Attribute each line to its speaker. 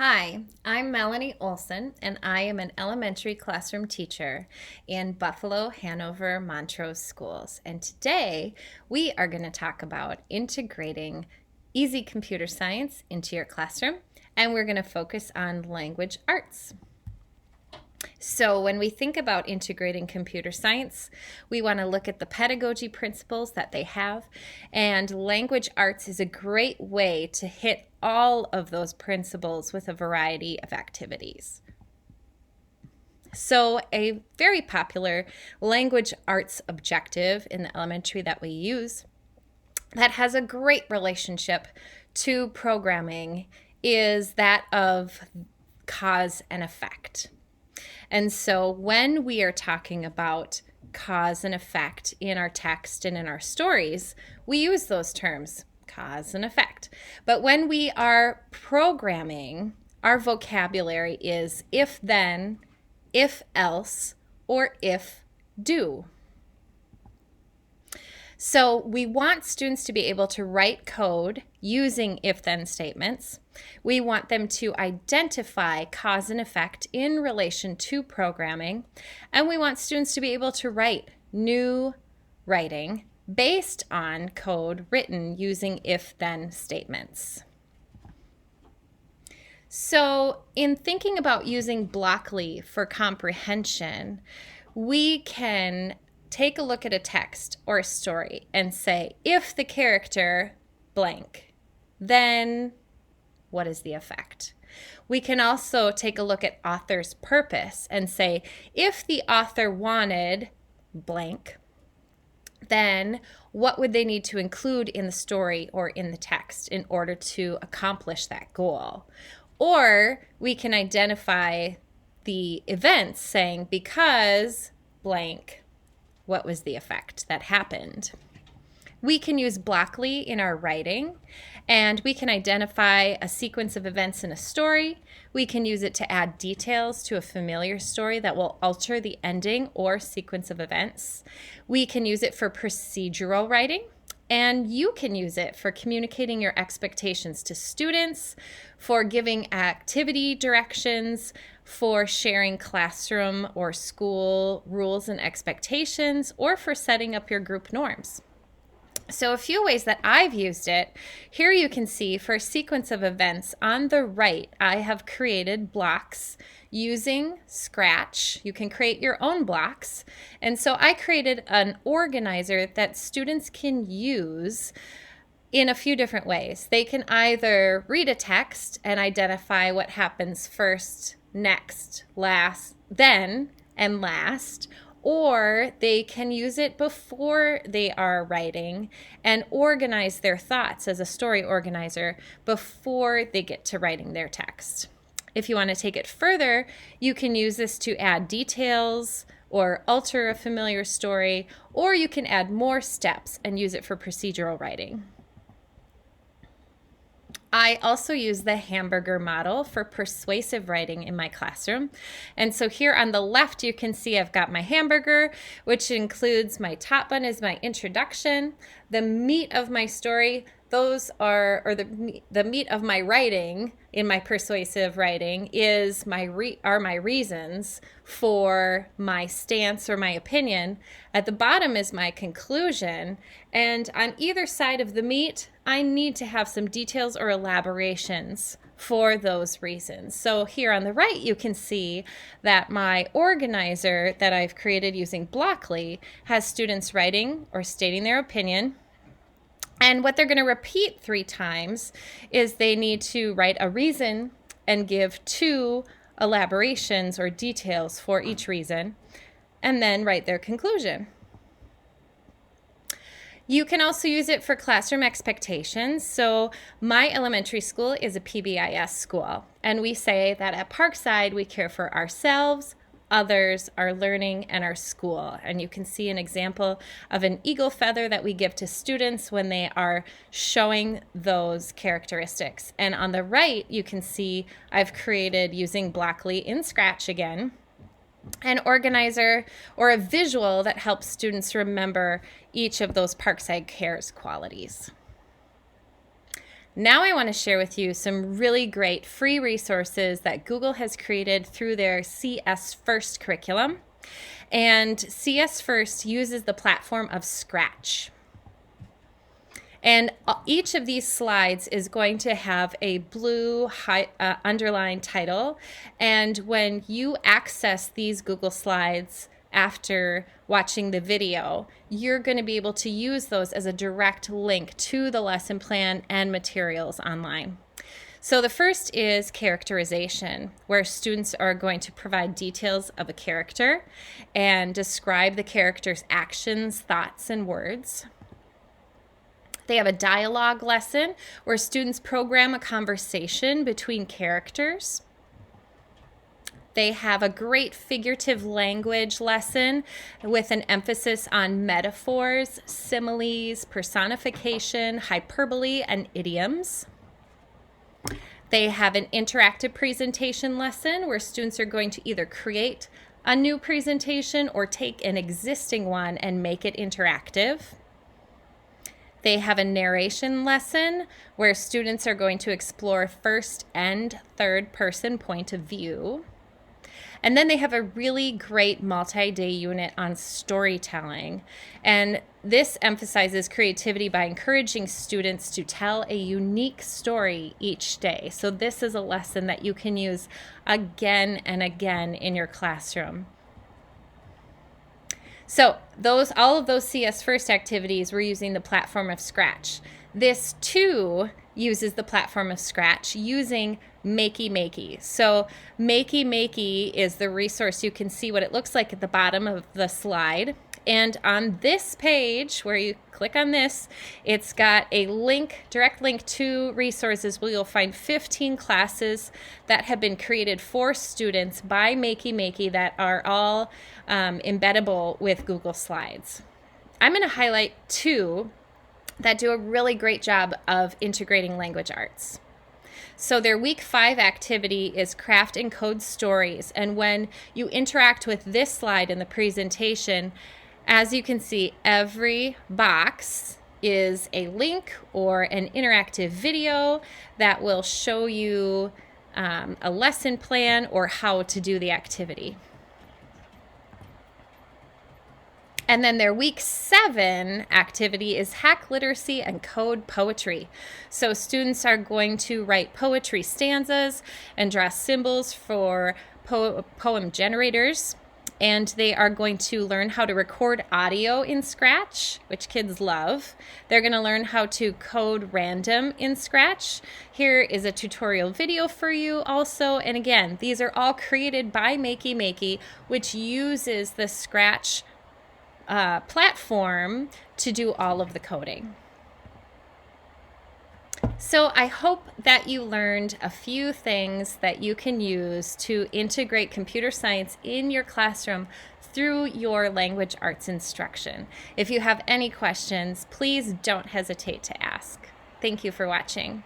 Speaker 1: Hi, I'm Melanie Olson, and I am an elementary classroom teacher in Buffalo, Hanover, Montrose schools. And today we are going to talk about integrating easy computer science into your classroom, and we're going to focus on language arts. So, when we think about integrating computer science, we want to look at the pedagogy principles that they have, and language arts is a great way to hit all of those principles with a variety of activities. So, a very popular language arts objective in the elementary that we use that has a great relationship to programming is that of cause and effect. And so when we are talking about cause and effect in our text and in our stories, we use those terms, cause and effect. But when we are programming, our vocabulary is if then, if else, or if do. So we want students to be able to write code using if-then statements. We want them to identify cause and effect in relation to programming. And we want students to be able to write new writing based on code written using if-then statements. So in thinking about using Blockly for comprehension, we can take a look at a text or a story and say, if the character blank, then what is the effect? We can also take a look at author's purpose and say, if the author wanted blank, then what would they need to include in the story or in the text in order to accomplish that goal? Or we can identify the events saying, because blank, what was the effect that happened? We can use Blockly in our writing, and we can identify a sequence of events in a story. We can use it to add details to a familiar story that will alter the ending or sequence of events. We can use it for procedural writing, and you can use it for communicating your expectations to students, for giving activity directions, for sharing classroom or school rules and expectations, or for setting up your group norms. So a few ways that I've used it, here you can see for a sequence of events on the right, I have created blocks using Scratch. You can create your own blocks. And so I created an organizer that students can use in a few different ways. They can either read a text and identify what happens first, next, last, then, and last, or they can use it before they are writing and organize their thoughts as a story organizer before they get to writing their text. If you want to take it further, you can use this to add details or alter a familiar story, or you can add more steps and use it for procedural writing. I also use the hamburger model for persuasive writing in my classroom. And so here on the left, you can see I've got my hamburger, which includes my top bun is my introduction, the meat of my story, those are, or the meat of my writing in my persuasive writing is my reasons for my stance or my opinion. At the bottom is my conclusion, and on either side of the meat, I need to have some details or elaborations for those reasons. So here on the right, you can see that my organizer that I've created using Blockly has students writing or stating their opinion. And what they're going to repeat 3 times is they need to write a reason and give 2 elaborations or details for each reason, and then write their conclusion. You can also use it for classroom expectations. So my elementary school is a PBIS school, and we say that at Parkside we care for ourselves, others, our learning, and our school. And you can see an example of an eagle feather that we give to students when they are showing those characteristics. And on the right, you can see I've created, using Blockly in Scratch again, an organizer or a visual that helps students remember each of those Parkside Cares qualities. Now I want to share with you some really great free resources that Google has created through their CS First curriculum. And CS First uses the platform of Scratch. And each of these slides is going to have a blue underlined title. And when you access these Google Slides after watching the video, you're going to be able to use those as a direct link to the lesson plan and materials online. So the first is characterization, where students are going to provide details of a character and describe the character's actions, thoughts, and words. They have a dialogue lesson where students program a conversation between characters. They have a great figurative language lesson with an emphasis on metaphors, similes, personification, hyperbole, and idioms. They have an interactive presentation lesson where students are going to either create a new presentation or take an existing one and make it interactive. They have a narration lesson where students are going to explore first and third person point of view. And then they have a really great multi-day unit on storytelling. And this emphasizes creativity by encouraging students to tell a unique story each day. So this is a lesson that you can use again and again in your classroom. So all of those CS First activities, we're using the platform of Scratch. This too uses the platform of Scratch using Makey Makey. So Makey Makey is the resource. You can see what it looks like at the bottom of the slide. And on this page, where you click on this, it's got a link, direct link to resources where you'll find 15 classes that have been created for students by Makey Makey that are all embeddable with Google Slides. I'm going to highlight 2 that do a really great job of integrating language arts. So their week 5 activity is craft and code stories. And when you interact with this slide in the presentation, as you can see, every box is a link or an interactive video that will show you a lesson plan or how to do the activity. And then their week 7 activity is hack literacy and code poetry. So students are going to write poetry stanzas and draw symbols for poem generators. And they are going to learn how to record audio in Scratch, which kids love. They're going to learn how to code random in Scratch. Here is a tutorial video for you also. And again, these are all created by Makey Makey, which uses the Scratch platform to do all of the coding. So I hope that you learned a few things that you can use to integrate computer science in your classroom through your language arts instruction. If you have any questions, please don't hesitate to ask. Thank you for watching.